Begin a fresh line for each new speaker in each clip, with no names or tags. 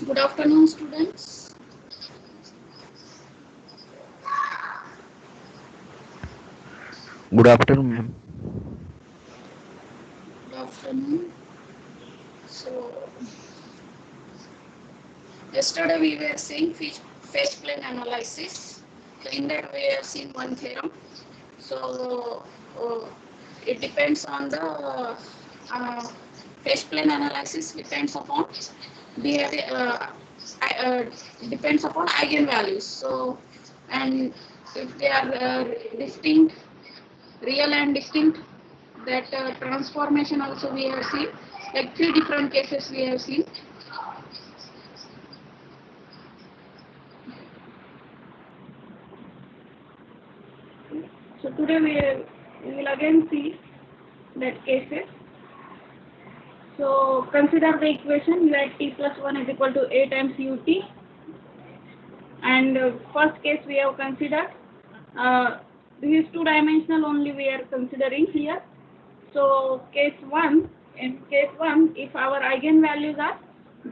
Good afternoon, students.
Good afternoon, ma'am.
Good afternoon. So, yesterday we were seeing phase plane analysis. So in that we have seen one theorem. So, uh, it depends on the phase plane analysis depends upon behavior, uh, depends upon eigenvalues. So, and if they are distinct, real and distinct, that transformation also we have seen, like three different cases we have seen. So today we will again see that cases. So consider the equation u at t plus 1 is equal to a times ut, and first case we have considered, uh, this is two dimensional only we are considering here. So in case 1, if our eigenvalues are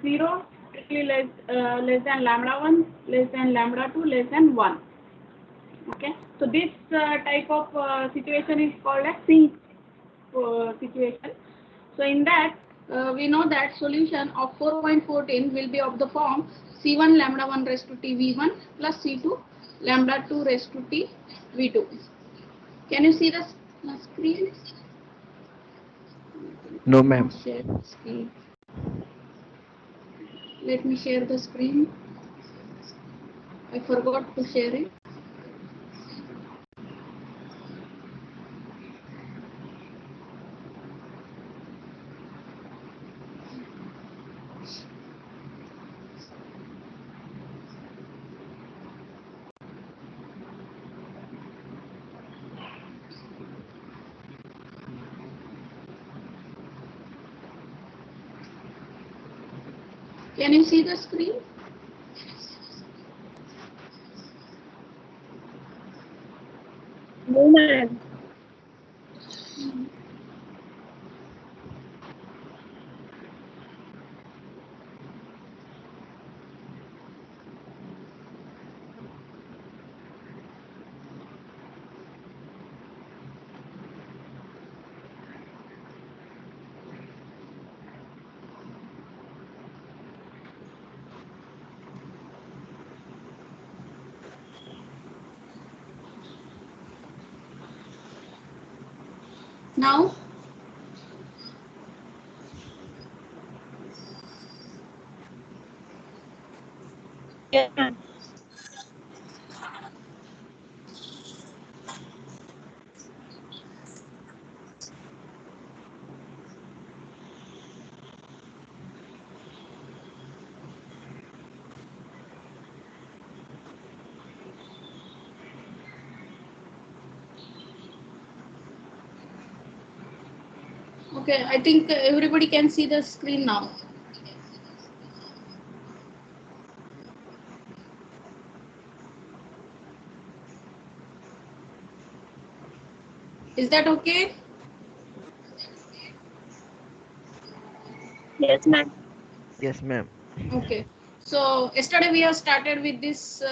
0, strictly less than lambda 1, less than lambda 2, less than 1. Okay, so this type of situation is called a sink situation. So in that, we know that solution of 4.14 will be of the form C1 lambda 1 raised to T V1 plus C2 lambda 2 raised to T V2. Can you see the screen?
No,
Not
ma'am.
share the screen. Let me share the screen. I forgot to share it. Can you see the screen?
No, ma'am.
Now,
Yes, ma'am.
okay, I think everybody can see the screen now. Is that okay?
Yes, ma'am.
Yes, ma'am.
Okay. So yesterday we have started with this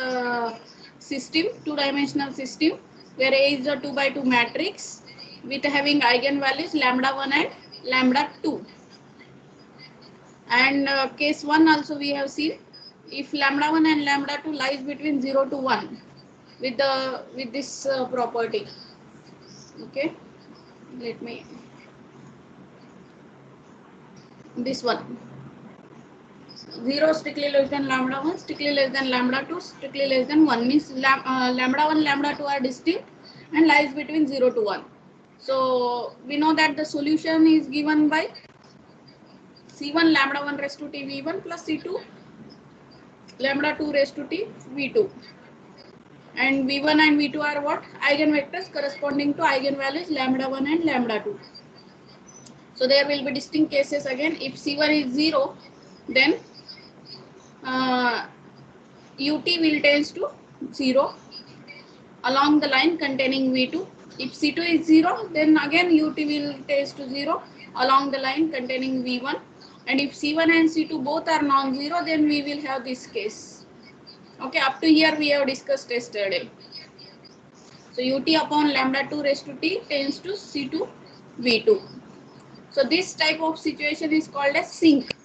system, two-dimensional system, where A is a 2 by 2 matrix with having eigenvalues lambda 1 and lambda 2. And case 1 also we have seen, if lambda 1 and lambda 2 lies between 0 to 1 with this property. Okay. Let me, this one. 0 strictly less than lambda 1, strictly less than lambda 2, strictly less than 1 means lambda 1, lambda 2 are distinct and lies between 0 to 1. So we know that the solution is given by C1 lambda 1 raised to T V1 plus C2 lambda 2 raised to T V2. And V1 and V2 are what? Eigenvectors corresponding to eigenvalues lambda 1 and lambda 2. So there will be distinct cases again. If C1 is 0, then uh, ut will tends to 0 along the line containing V2. If C2 is 0, then again ut will tends to 0 along the line containing V1. And if C1 and C2 both are non-zero, then we will have this case. Okay, up to here we have discussed yesterday. So ut upon lambda 2 raised to t tends to C2 V2. So this type of situation is called as sink.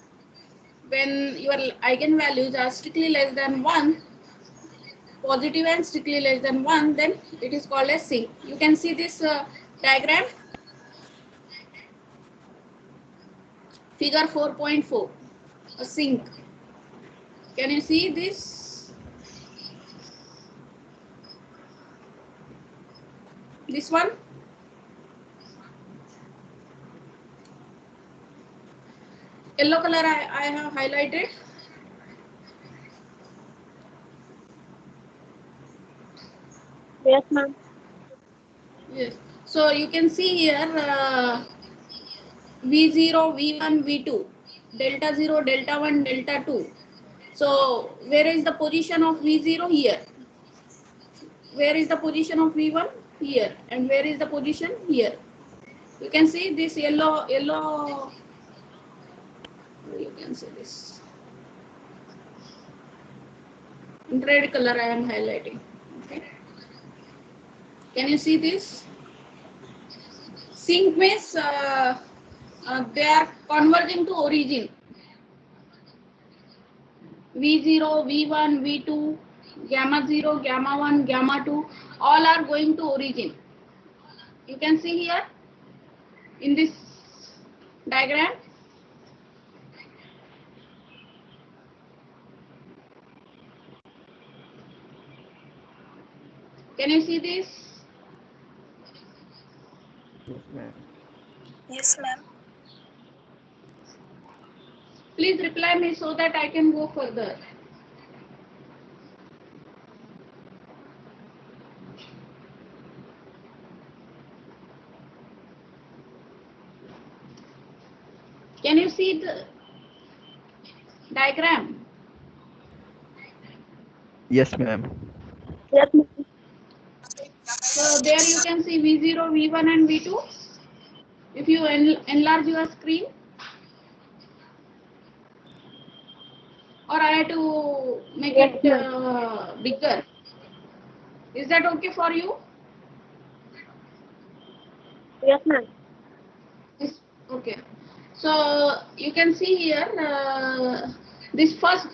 When your eigenvalues are strictly less than 1, positive and strictly less than 1, then it is called as sink. You can see this diagram, figure 4.4, a sink. Can you see this? This one? Yellow color I have highlighted.
Yes, ma'am.
Yes. So you can see here V0, V1, V2, delta 0, delta 1, delta 2. So where is the position of V0? Here. Where is the position of V1? Here. And where is the position? Here. You can see this yellow, you can see this. In red color I am highlighting. Okay. Can you see this? Sink means they are converging to origin. V0, V1, V2, gamma 0, gamma 1, gamma 2, all are going to origin. You can see here in this diagram. Can you see this?
Yes, ma'am.
Yes, ma'am.
Please reply me so that I can go further. Can you see the diagram?
Yes, ma'am.
Yes, ma'am.
So there you can see V0, V1 and V2. If you enlarge your screen, or I have to make
Yes,
it
ma'am.
bigger. Is that okay for you?
Yes, ma'am.
This, okay. So you can see here this first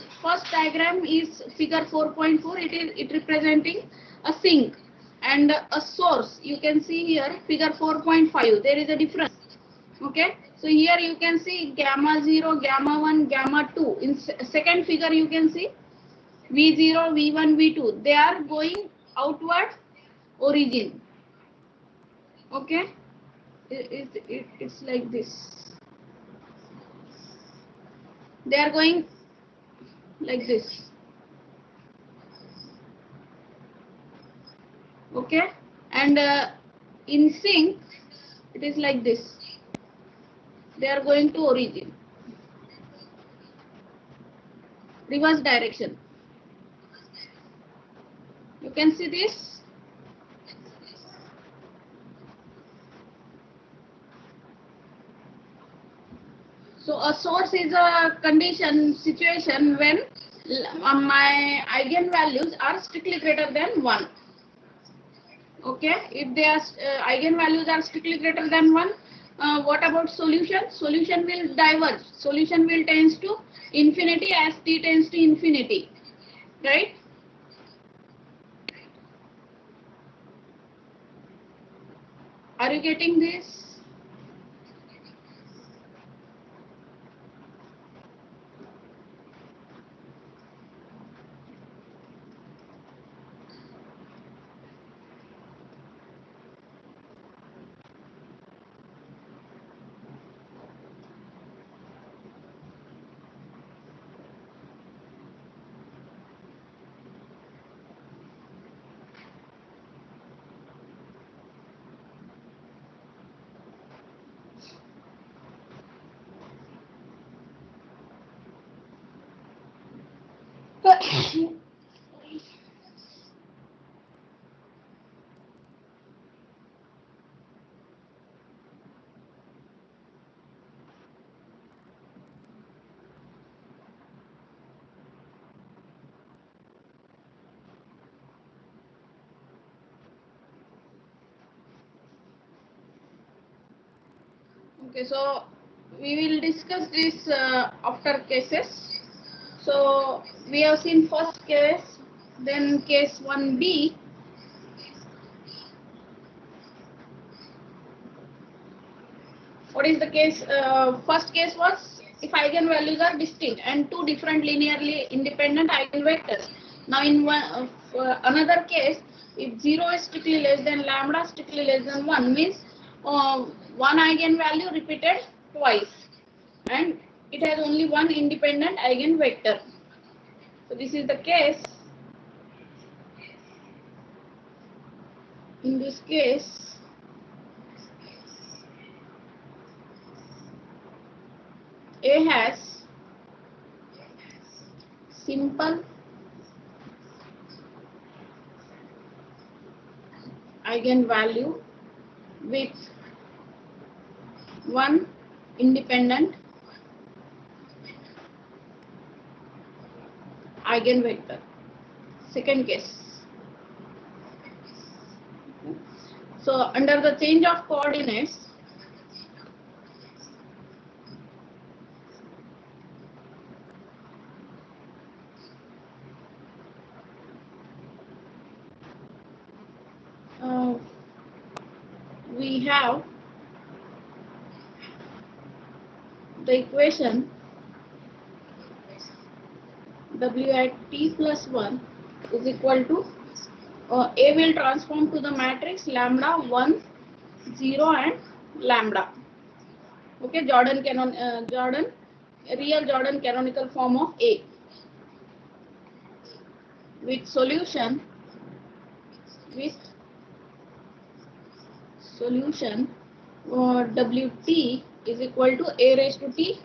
diagram is figure 4.4. It representing a sink and a source. You can see here figure 4.5. There is a difference. Okay. So here you can see gamma 0, gamma 1, gamma 2. In second figure you can see V0, V1, V2. They are going outward origin. Okay. It's like this. They are going like this. Okay. And in sink it is like this. They are going to origin, reverse direction. You can see this. So a source is a condition situation when my eigenvalues are strictly greater than 1. Okay, if their eigenvalues are strictly greater than 1, what about solution? Solution will diverge. Solution will tends to infinity as t tends to infinity, right? Are you getting this? Okay, so we will discuss this after cases. So we have seen first case, then case 1b. What is the case? First case was if eigenvalues are distinct and two different linearly independent eigenvectors. Now in one another case, if 0 is strictly less than lambda strictly less than 1 means one eigenvalue repeated twice and it has only one independent eigenvector. So this is the case. In this case, A has simple eigenvalue with one independent eigenvector. Second case. So under the change of coordinates, we have the equation W at t plus 1 is equal to A will transform to the matrix lambda 1, 0 and lambda. Okay, real Jordan canonical form of A with solution Wt is equal to A raised to t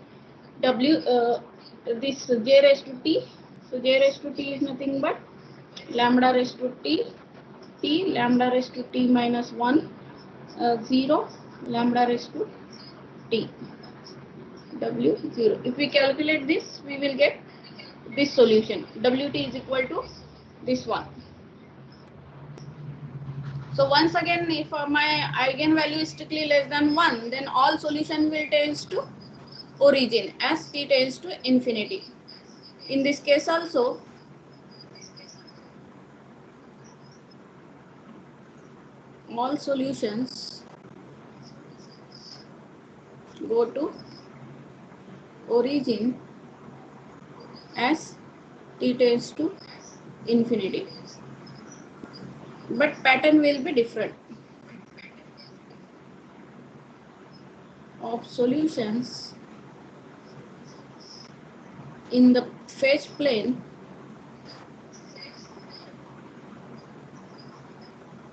W this J raised to t. So J raised to t is nothing but lambda raised to t lambda raised to t minus 1 0 lambda raised to t W0. If we calculate this, we will get this solution. Wt is equal to this one. So once again, if my eigenvalue is strictly less than 1, then all solution will tends to origin as t tends to infinity. In this case also, all solutions go to origin as t tends to infinity. But pattern will be different. Of solutions in the phase plane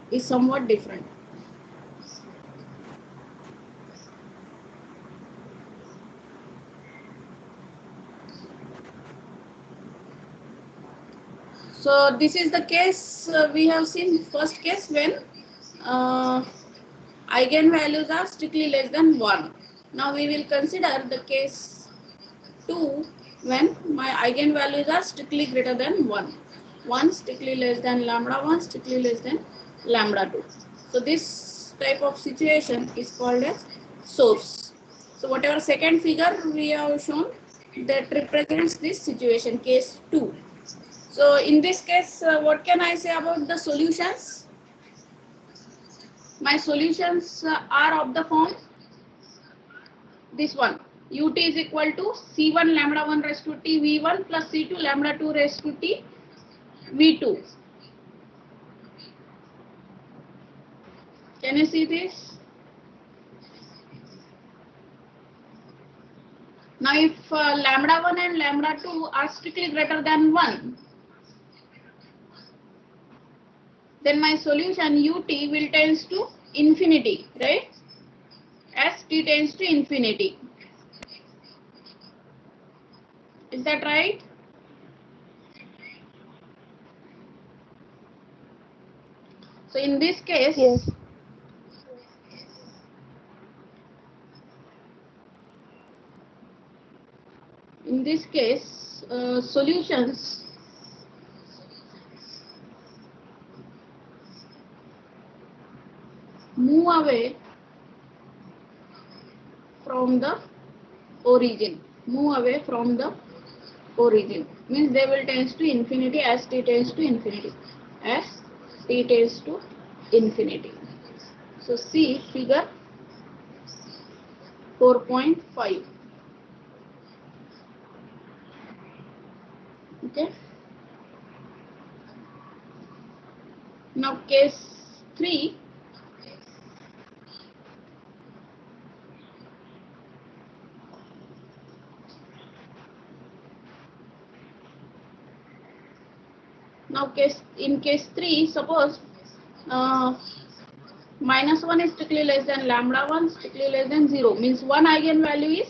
is somewhat different. So this is the case we have seen first case when eigenvalues are strictly less than 1. Now we will consider the case 2 when my eigenvalues are strictly greater than 1. 1 strictly less than lambda 1, strictly less than lambda 2. So this type of situation is called as source. So whatever second figure we have shown, that represents this situation, case 2. So in this case, what can I say about the solutions? My solutions are of the form this one. Ut is equal to C1 lambda 1 raised to t V1 plus C2 lambda 2 raised to t V2. Can you see this? Now if lambda 1 and lambda 2 are strictly greater than 1, then my solution Ut will tends to infinity, right? As t tends to infinity. Is that right? So in this case,
Yes.
Solutions move away from the origin. Move away from the origin. Means they will tends to infinity as t tends to infinity. As t tends to infinity. So see figure 4.5. Okay. Now case 3. Now in case 3, suppose -1 is strictly less than lambda 1, strictly less than 0. Means one eigenvalue is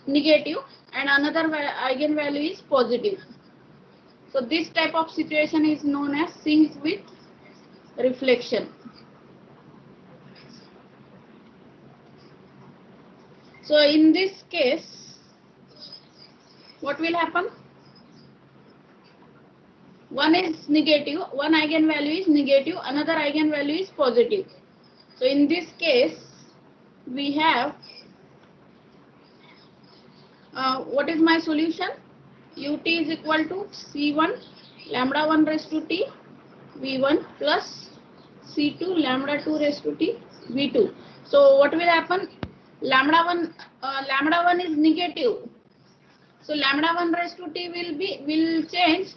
negative and another eigenvalue is positive. So this type of situation is known as sink with reflection. So in this case, what will happen? One is negative, one eigenvalue is negative, another eigenvalue is positive. So in this case, we have, what is my solution? Ut is equal to C1 lambda 1 raised to t V1 plus C2 lambda 2 raised to t V2. So what will happen? Lambda 1 is negative. So lambda 1 raised to t will change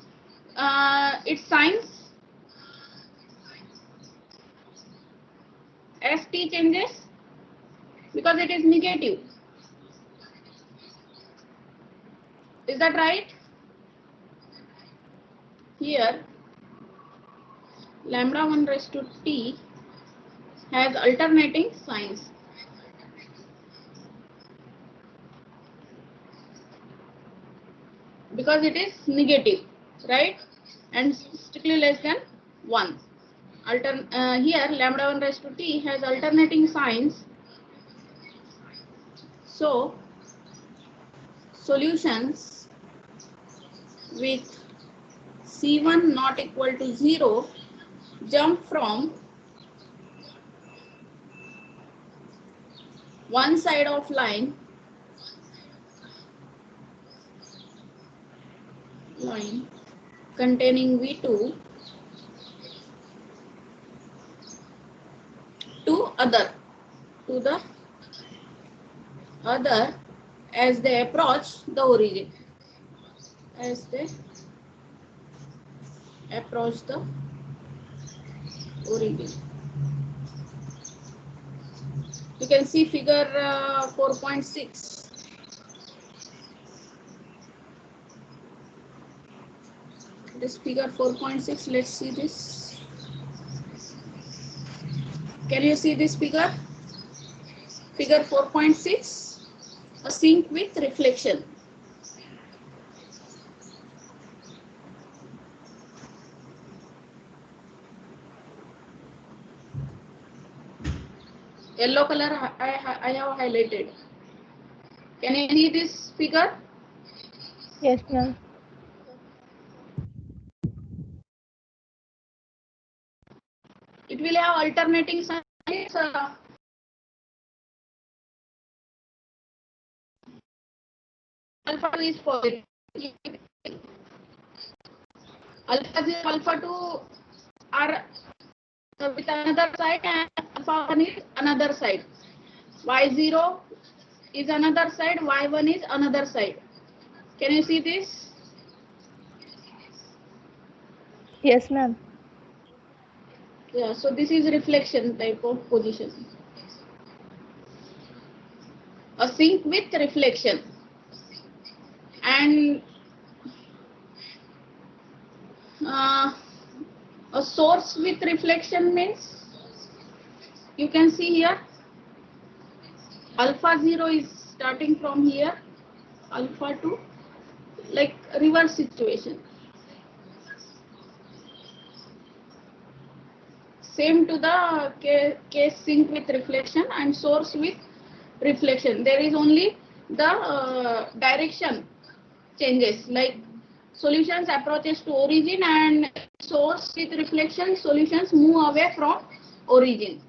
its signs as t changes because it is negative. Is that right? Here lambda 1 raised to t has alternating signs. Because it is negative, right? And strictly less than 1. Here lambda 1 raised to t has alternating signs. So solutions with C1 not equal to 0 jump from one side of line containing V2 to the other as they approach the origin. As they approach the origin. You can see figure 4.6. This figure 4.6. Let's see this. Can you see this figure? Figure 4.6. A sink with reflection. Yellow color I have highlighted. Can you see this figure?
Yes, ma'am.
It will have alternating signs. Alpha 2 is positive. Alpha 2 are with another side and alpha 1 is another side. Y0 is another side, Y1 is another side. Can you see this?
Yes, ma'am.
Yeah, so this is reflection type of position. A sink with reflection. And a source with reflection means, you can see here, alpha 0 is starting from here, alpha 2, like reverse situation. Same to the case sink with reflection and source with reflection. There is only the direction changes, like solutions approaches to origin and source with reflection, solutions move away from origin.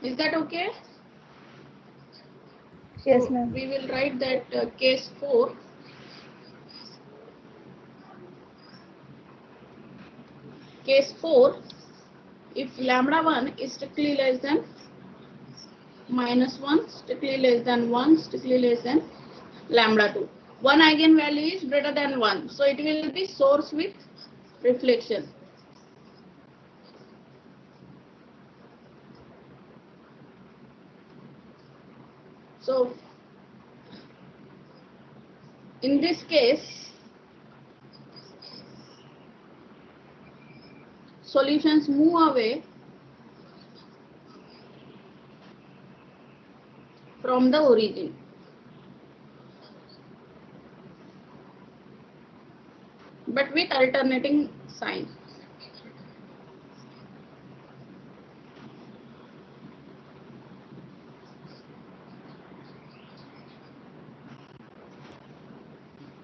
Is that okay?
Yes,
So
ma'am.
we will write that case 4. Case 4, if lambda 1 is strictly less than -1, strictly less than 1, strictly less than lambda 2. One eigenvalue is greater than 1. So it will be source with reflection. So in this case, solutions move away from the origin. But with alternating sign.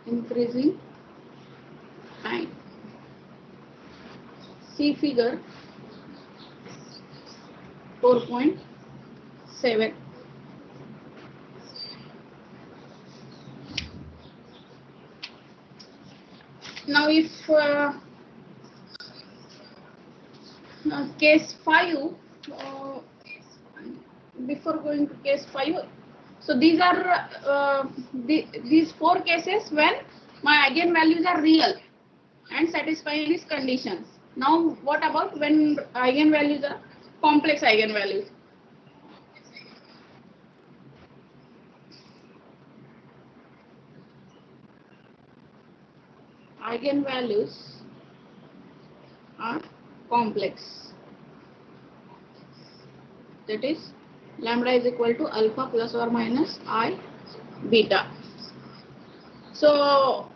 Increasing sign. See figure 4.7. Now if case 5, before going to case 5, so these are these 4 cases when my eigenvalues are real and satisfying these conditions. Now what about when eigenvalues are complex eigenvalues? Eigenvalues are complex. That is lambda is equal to alpha plus or minus I beta. So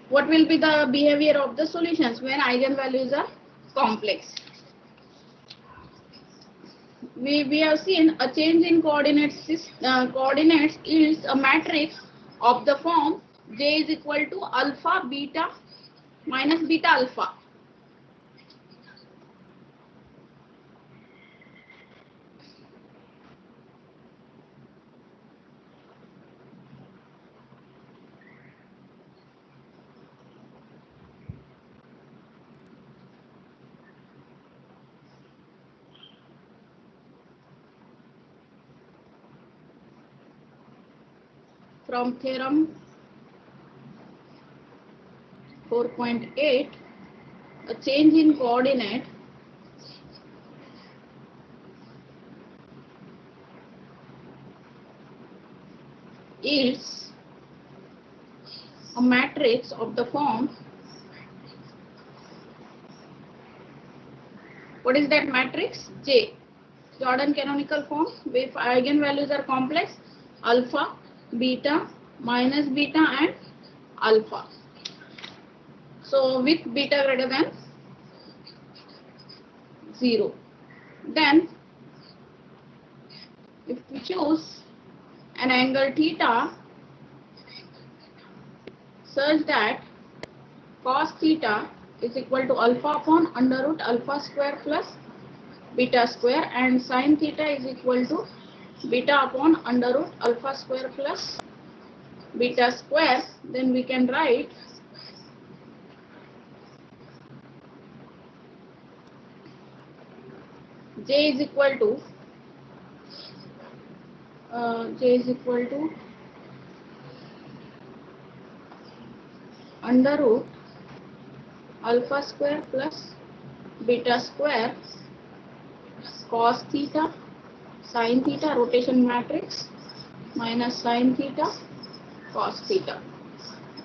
what will be the behavior of the solutions when eigenvalues are complex? We have seen a change in coordinates yields a matrix of the form J is equal to alpha beta minus beta alpha. From theorem 4.8, a change in coordinate yields a matrix of the form. What is that matrix? J. Jordan canonical form. If eigenvalues are complex, alpha, beta, minus beta and alpha. So with beta greater than 0. Then if we choose an angle theta such that cos theta is equal to alpha upon under root alpha square plus beta square, and sin theta is equal to beta upon under root alpha square plus beta square, then we can write J is equal to under root alpha square plus beta square cos theta sin theta rotation matrix minus sin theta cos theta.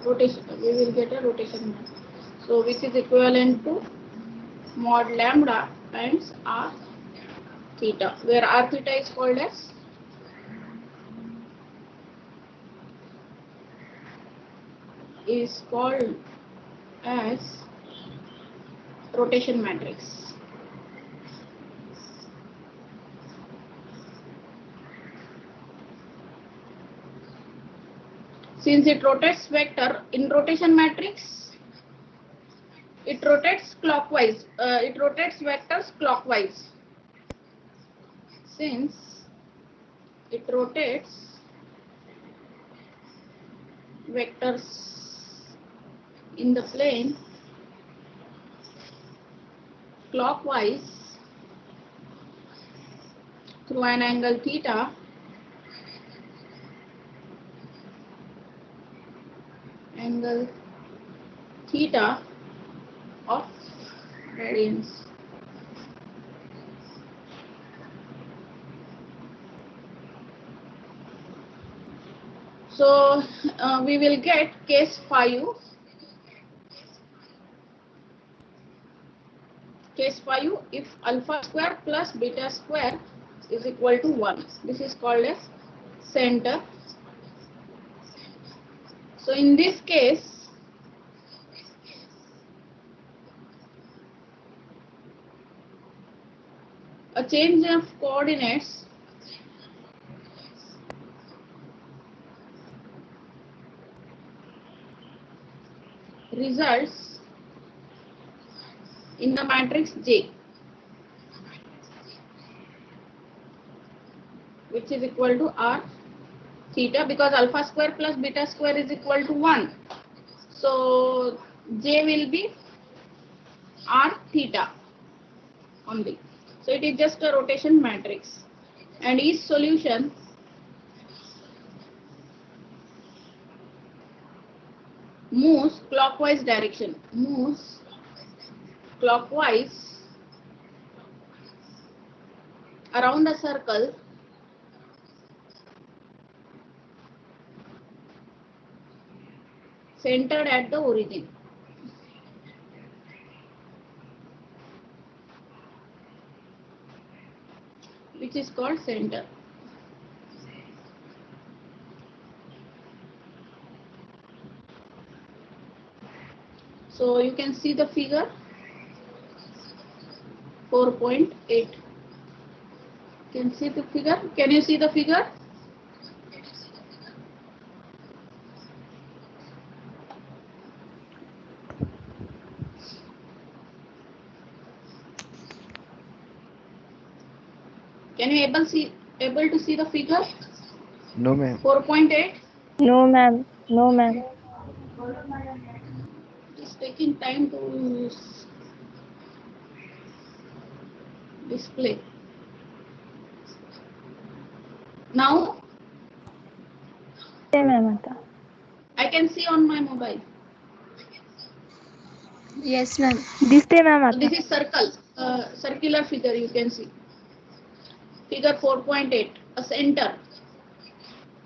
Rotation, we will get a rotation matrix. So which is equivalent to mod lambda times r theta, where r theta is called as rotation matrix. Since it rotates vector in rotation matrix, it rotates clockwise. It rotates vectors clockwise. Since it rotates vectors in the plane clockwise through an angle theta of radians. So we will get case 5. Case 5, if alpha square plus beta square is equal to 1. This is called as center. So in this case, a change of coordinates results in the matrix J, which is equal to R theta, because alpha square plus beta square is equal to 1. So J will be R theta only. So it is just a rotation matrix, and each solution moves clockwise direction, around a circle centered at the origin. Which is called center. So you can see the figure 4.8. Can see the figure? Can you see the figure? Can you able to see the figure?
No, ma'am.
4.8.
No, ma'am. No, ma'am.
It's taking time to display. Now
Yes, ma'am.
I can see on my mobile.
Yes, ma'am. This day, ma'am.
So this is circular figure you can see. Figure 4.8, a center.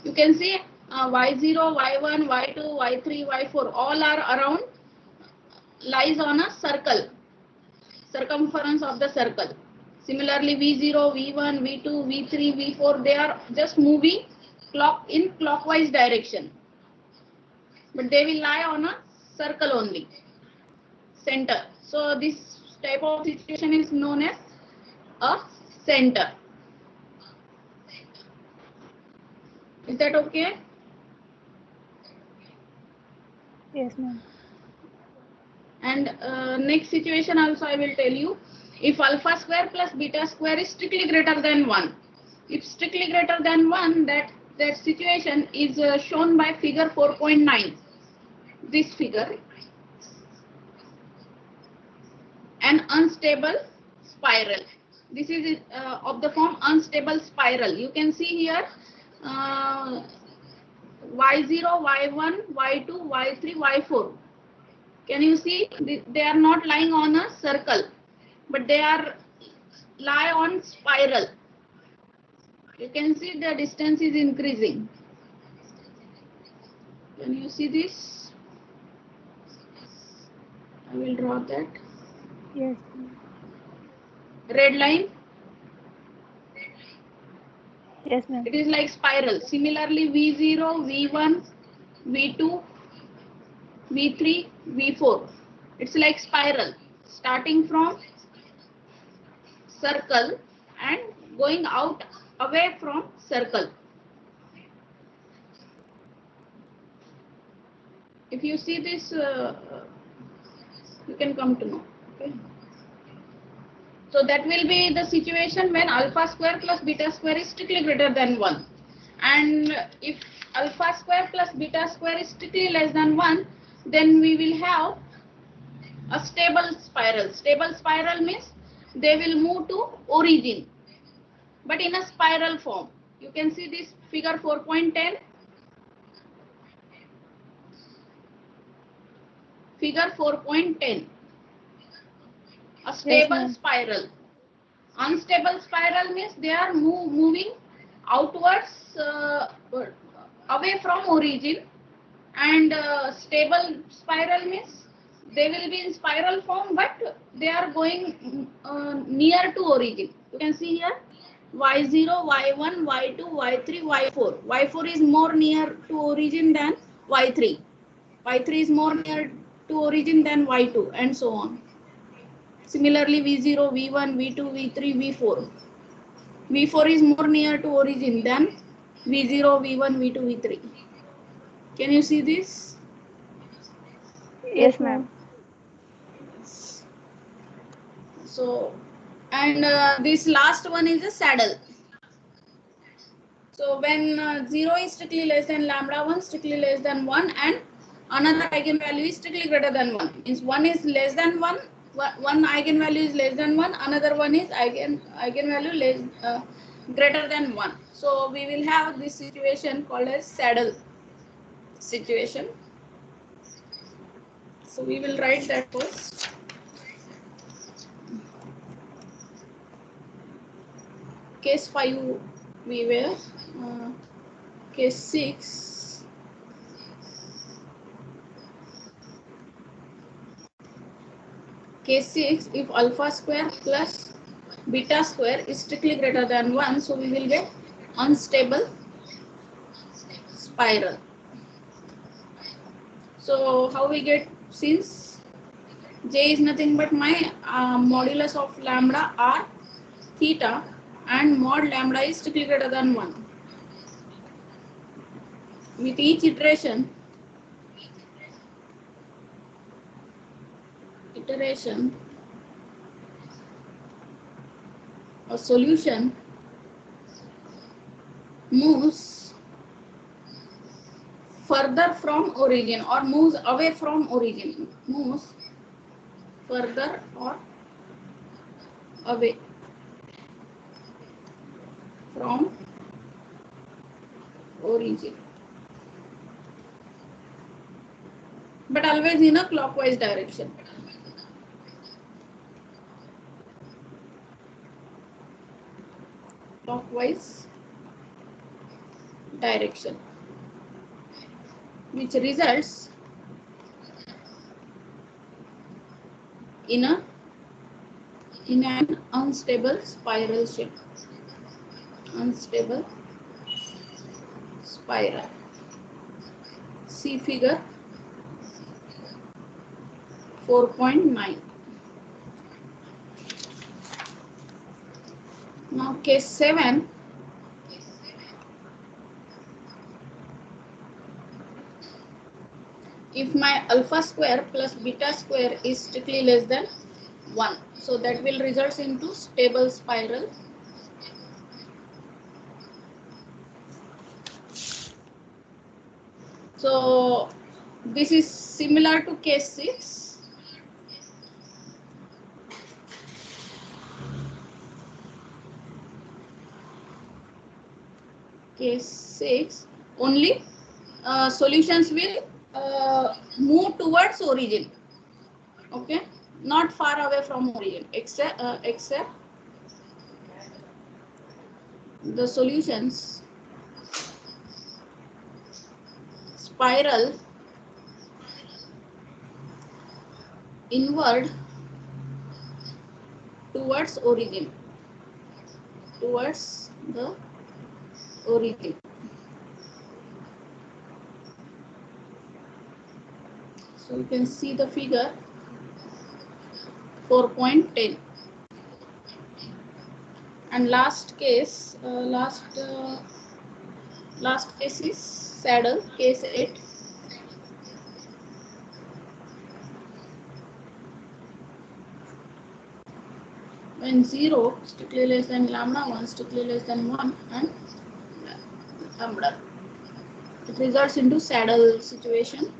You can see y0, y1, y2, y3, y4, all are around, lies on a circle, circumference of the circle. Similarly, v0, v1, v2, v3, v4, they are just moving in clockwise direction. But they will lie on a circle only, center. So this type of situation is known as a center. Is that okay?
Yes, ma'am.
And next situation also I will tell you. If alpha square plus beta square is strictly greater than 1. If strictly greater than 1, that situation is shown by figure 4.9. This figure. An unstable spiral. This is of the form unstable spiral. You can see here y0, y1, y2, y3, y4. Can you see? They are not lying on a circle, but they lie on spiral. You can see the distance is increasing. Can you see this? I will draw that.
Yes.
Red line.
Yes, ma'am.
It is like spiral. Similarly, V0, V1, V2, V3, V4. It's like spiral, starting from circle and going out away from circle. If you see this, you can come to know. Okay. So that will be the situation when alpha square plus beta square is strictly greater than 1. And if alpha square plus beta square is strictly less than 1, then we will have a stable spiral. Stable spiral means they will move to origin, but in a spiral form. You can see this figure 4.10. Figure 4.10. A stable spiral. Unstable spiral means they are moving outwards, away from origin, and stable spiral means they will be in spiral form, but they are going near to origin. You can see here y0, y1, y2, y3, y4. y4 is more near to origin than y3. y3 is more near to origin than y2, and so on. Similarly, v0, v1, v2, v3, v4. v4 is more near to origin than v0, v1, v2, v3. Can you see this?
Yes, ma'am.
So, and this last one is a saddle. So when 0 is strictly less than lambda 1, strictly less than 1, and another eigenvalue is strictly greater than 1. Means 1 is less than 1, one eigenvalue is less than 1, another one is eigenvalue less greater than 1. So we will have this situation called as saddle situation. So we will write that first. Case 5 we were, case 6. Case 6, if alpha square plus beta square is strictly greater than 1, so we will get unstable spiral. So how we get, since J is nothing but my modulus of lambda r theta, and mod lambda is strictly greater than 1. With each iteration, a solution moves further from origin or moves away from origin, moves further or away from origin, but always in a clockwise direction. Clockwise direction, which results in an unstable spiral shape. Unstable spiral. See figure 4.9. Now case 7. If my alpha square plus beta square is strictly less than 1, so that will result into stable spiral. So this is similar to case 6. Case 6, only solutions will move towards origin, okay, not far away from origin, except the solutions spiral inward towards origin, towards the origin. So you can see the figure 4.10. And last case, last case is saddle, case 8. When 0 strictly less than lambda 1, strictly less than 1, and lambda. It results into saddle situation.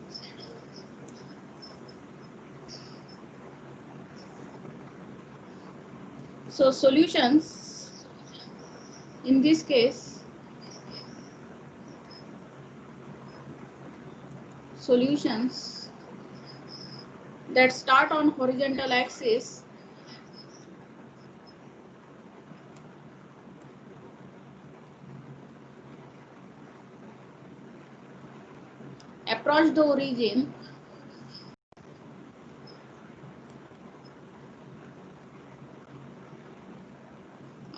So solutions in this case, solutions that start on horizontal axis approach the origin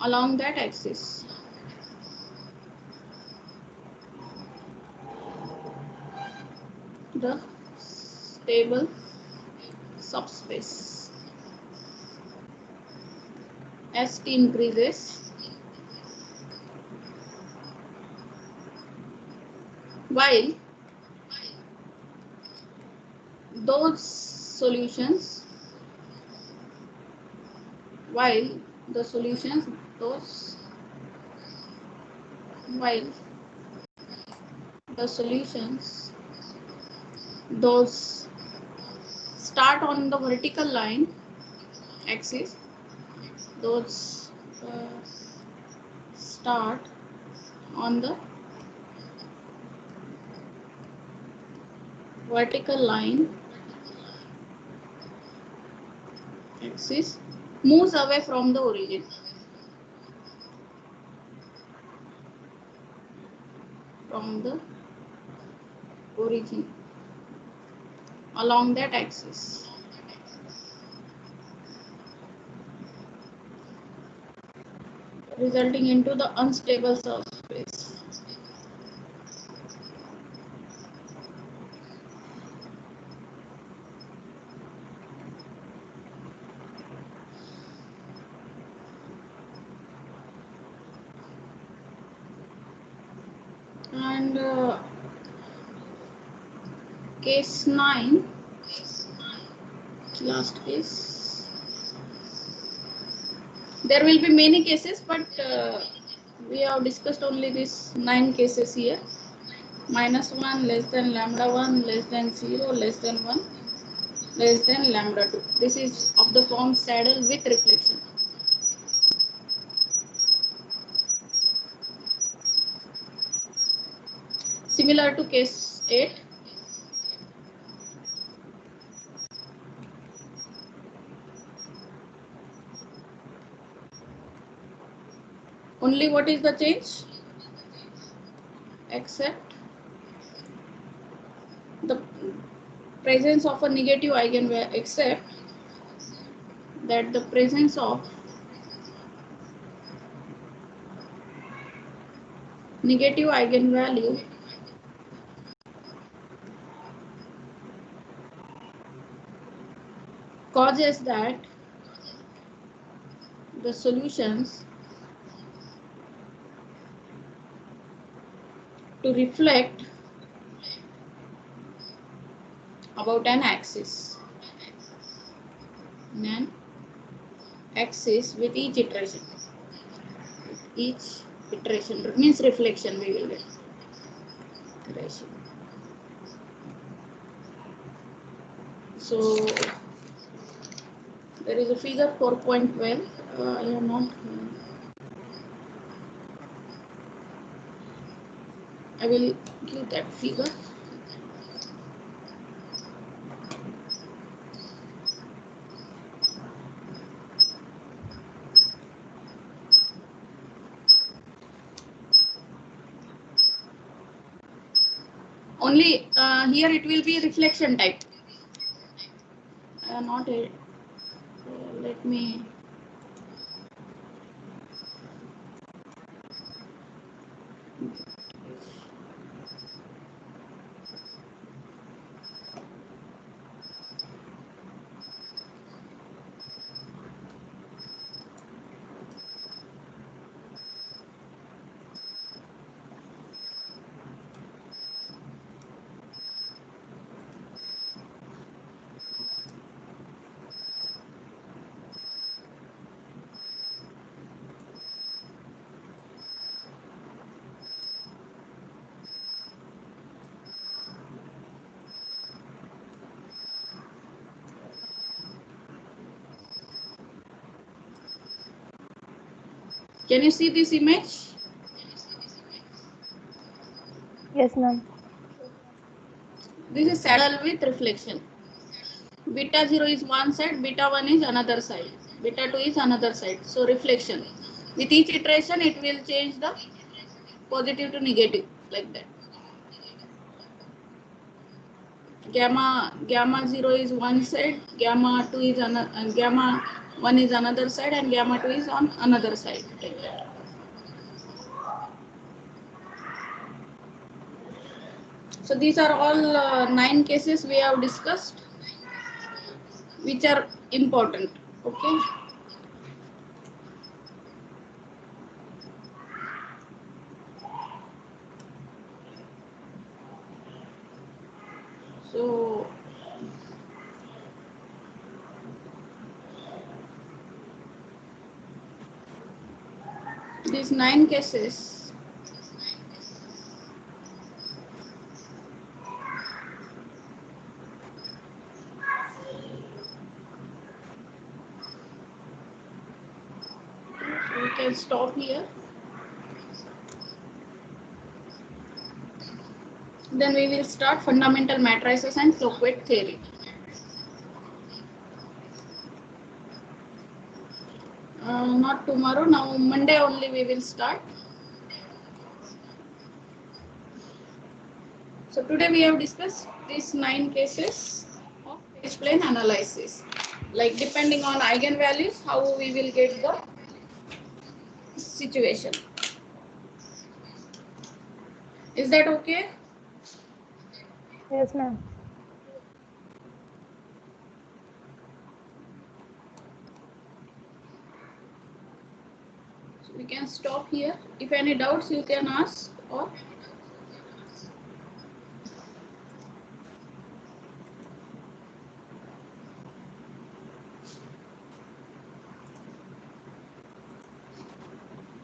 along that axis. The stable subspace. As t increases, while those solutions, those start on the vertical line axis, those start on the vertical line axis, moves away from the origin. Along that axis. Resulting into the unstable subspace. And case 9, last case. There will be many cases, but we have discussed only these 9 cases here. -1, less than lambda 1, less than 0, less than 1, less than lambda 2. This is of the form saddle with reflection. Similar to case 8. Only what is the change? Except the presence of a negative eigenvalue, except that the presence of negative eigenvalue causes that the solutions to reflect about an axis, with each iteration. Means reflection we will get. Iteration. So there is a figure 4.12. I have not. I will give that figure. Only here it will be reflection type. Not a. Let me. Can you see this image?
Yes, ma'am.
This is saddle with reflection. Beta 0 is one side, beta 1 is another side, beta 2 is another side. So reflection. With each iteration, it will change the positive to negative, like that. Gamma 0 is one side, gamma 2 is another, and gamma 1 is another side, and gamma 2 is on another side, like that. So these are all 9 cases we have discussed, which are important. Okay. So these 9 cases. We can stop here. Then we will start fundamental matrices and Floquet theory. Not tomorrow, now Monday only we will start. So today we have discussed these 9 cases of H-plane analysis. Like depending on eigenvalues, how we will get the situation. Is that okay?
Yes, ma'am.
So we can stop here. If any doubts, you can ask or